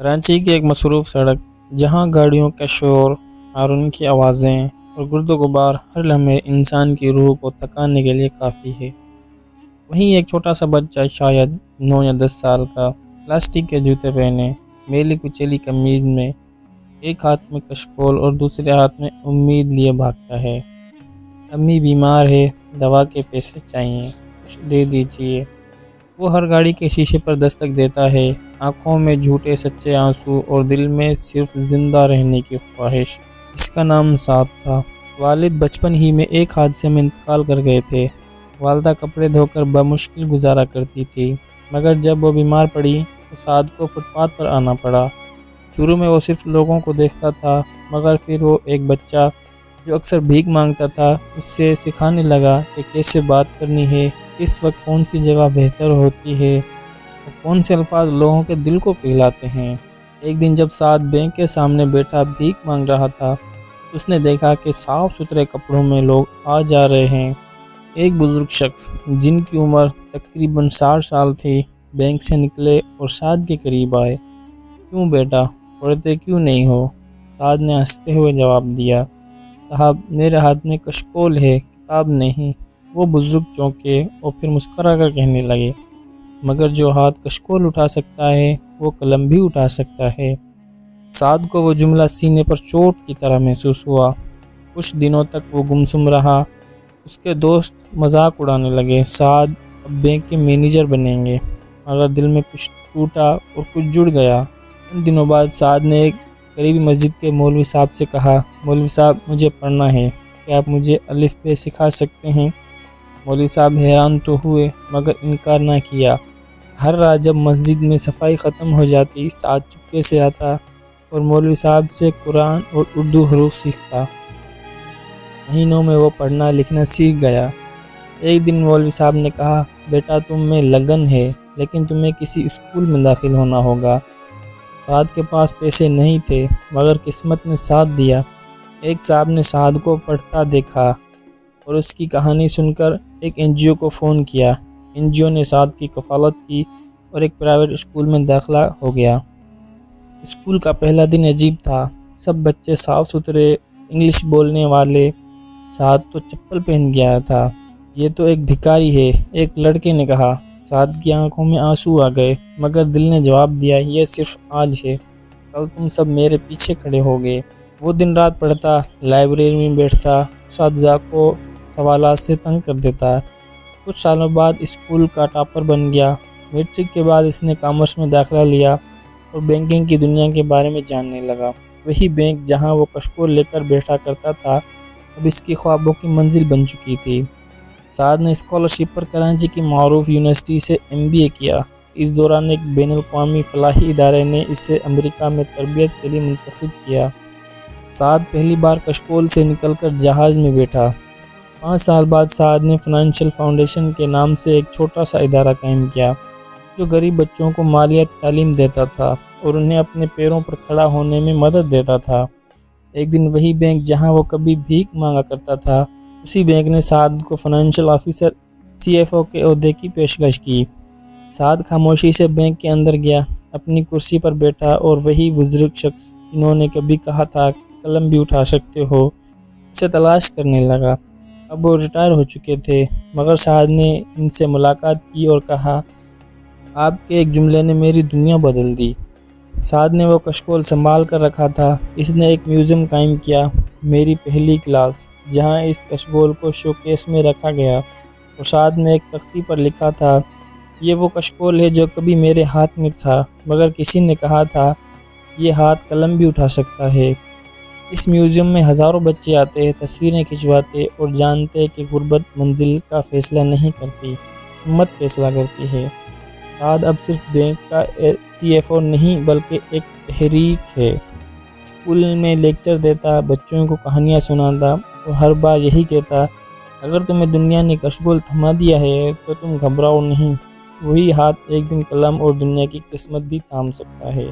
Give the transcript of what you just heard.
کراچی کی ایک مصروف سڑک جہاں گاڑیوں کا شور، ہارن کی آوازیں اور گرد و غبار ہر لمحے انسان کی روح کو تھکانے کے لیے کافی ہے، وہیں ایک چھوٹا سا بچہ شاید 9 یا 10 سال کا، پلاسٹک کے جوتے پہنے، میلی کچیلی قمیض میں، ایک ہاتھ میں کشکول اور دوسرے ہاتھ میں امید لیے بھاگتا ہے۔ امی بیمار ہے، دوا کے پیسے چاہیے، کچھ دے دیجیے۔ وہ ہر گاڑی کے شیشے پر دستک دیتا ہے، آنکھوں میں جھوٹے سچے آنسو اور دل میں صرف زندہ رہنے کی خواہش۔ اس کا نام سعد تھا۔ والد بچپن ہی میں ایک حادثے میں انتقال کر گئے تھے۔ والدہ کپڑے دھو کر بمشکل گزارا کرتی تھی، مگر جب وہ بیمار پڑی تو سعد کو فٹ پاتھ پر آنا پڑا۔ شروع میں وہ صرف لوگوں کو دیکھتا تھا، مگر پھر وہ ایک بچہ جو اکثر بھیک مانگتا تھا اس سے سکھانے لگا کہ کیسے بات کرنی ہے، کس وقت کون سی جگہ بہتر ہوتی ہے اور کون سے الفاظ لوگوں کے دل کو پگھلاتے ہیں۔ ایک دن جب سعد بینک کے سامنے بیٹھا بھیک مانگ رہا تھا، اس نے دیکھا کہ صاف ستھرے کپڑوں میں لوگ آ جا رہے ہیں۔ ایک بزرگ شخص جن کی عمر تقریباً 60 سال تھی بینک سے نکلے اور سعد کے قریب آئے۔ کیوں بیٹا، پڑھتے کیوں نہیں ہو؟ سعد نے ہنستے ہوئے جواب دیا، صاحب میرے ہاتھ میں کشکول ہے، کتاب نہیں۔ وہ بزرگ چونکے اور پھر مسکرا کر کہنے لگے، مگر جو ہاتھ کشکول اٹھا سکتا ہے وہ قلم بھی اٹھا سکتا ہے۔ سعد کو وہ جملہ سینے پر چوٹ کی طرح محسوس ہوا۔ کچھ دنوں تک وہ گمسم رہا۔ اس کے دوست مذاق اڑانے لگے، سعد اب بینک کے مینیجر بنیں گے، مگر دل میں کچھ ٹوٹا اور کچھ جڑ گیا۔ ان دنوں بعد سعد نے ایک قریبی مسجد کے مولوی صاحب سے کہا، مولوی صاحب مجھے پڑھنا ہے، کیا آپ مجھے الف ب سکھا سکتے ہیں؟ مولوی صاحب حیران تو ہوئے مگر انکار نہ کیا۔ ہر رات جب مسجد میں صفائی ختم ہو جاتی، سعد چپکے سے آتا اور مولوی صاحب سے قرآن اور اردو حروف سیکھتا۔ مہینوں میں وہ پڑھنا لکھنا سیکھ گیا۔ ایک دن مولوی صاحب نے کہا، بیٹا تم میں لگن ہے، لیکن تمہیں کسی اسکول میں داخل ہونا ہوگا۔ سعد کے پاس پیسے نہیں تھے، مگر قسمت نے ساتھ دیا۔ ایک صاحب نے سعد کو پڑھتا دیکھا اور اس کی کہانی سن کر ایک NGO کو فون کیا۔ NGO نے سعد کی کفالت کی اور ایک پرائیویٹ اسکول میں داخلہ ہو گیا۔ اسکول کا پہلا دن عجیب تھا۔ سب بچے صاف ستھرے، انگلش بولنے والے۔ سعد تو چپل پہن گیا تھا۔ یہ تو ایک بھکاری ہے، ایک لڑکے نے کہا۔ سعد کی آنکھوں میں آنسو آ گئے، مگر دل نے جواب دیا، یہ صرف آج ہے، کل تم سب میرے پیچھے کھڑے ہوگے۔ وہ دن رات پڑھتا، لائبریری میں بیٹھتا، اساتذہ کو سوالات سے تنگ کر دیتا۔ کچھ سالوں بعد اسکول کا ٹاپر بن گیا۔ میٹرک کے بعد اس نے کامرس میں داخلہ لیا اور بینکنگ کی دنیا کے بارے میں جاننے لگا۔ وہی بینک جہاں وہ کشکول لے کر بیٹھا کرتا تھا، اب اس کی خوابوں کی منزل بن چکی تھی۔ سعد نے اسکالرشپ پر کراچی کی معروف یونیورسٹی سے MBA کیا۔ اس دوران ایک بین الاقوامی فلاحی ادارے نے اسے امریکہ میں تربیت کے لیے منتخب کیا۔ سعد پہلی بار کشکول سے نکل کر جہاز میں بیٹھا۔ 5 سال بعد سعد نے فائنینشل فاؤنڈیشن کے نام سے ایک چھوٹا سا ادارہ قائم کیا، جو غریب بچوں کو مالیاتی تعلیم دیتا تھا اور انہیں اپنے پیروں پر کھڑا ہونے میں مدد دیتا تھا۔ ایک دن وہی بینک جہاں وہ کبھی بھیک مانگا کرتا تھا، اسی بینک نے سعد کو فائنینشل آفیسر CFO کے عہدے کی پیشکش کی۔ سعد خاموشی سے بینک کے اندر گیا، اپنی کرسی پر بیٹھا اور وہی بزرگ شخص جنہوں نے کبھی کہا تھا قلم بھی اٹھا سکتے ہو، اسے تلاش کرنے لگا۔ اب وہ ریٹائر ہو چکے تھے، مگر سعد نے ان سے ملاقات کی اور کہا، آپ کے ایک جملے نے میری دنیا بدل دی۔ سعد نے وہ کشکول سنبھال کر رکھا تھا۔ اس نے ایک میوزیم قائم کیا، میری پہلی کلاس، جہاں اس کشکول کو شوکیس میں رکھا گیا اور سعد نے ایک تختی پر لکھا تھا، یہ وہ کشکول ہے جو کبھی میرے ہاتھ میں تھا، مگر کسی نے کہا تھا یہ ہاتھ قلم بھی اٹھا سکتا ہے۔ اس میوزیم میں ہزاروں بچے آتے، تصویریں کھنچواتے اور جانتے کہ غربت منزل کا فیصلہ نہیں کرتی، ہمت فیصلہ کرتی ہے۔ سعد اب صرف بینک کا CFO نہیں بلکہ ایک تحریک ہے۔ اسکول میں لیکچر دیتا، بچوں کو کہانیاں سناتا اور ہر بار یہی کہتا، اگر تمہیں دنیا نے کشکول تھما دیا ہے تو تم گھبراؤ نہیں، وہی ہاتھ ایک دن قلم اور دنیا کی قسمت بھی تھام سکتا ہے۔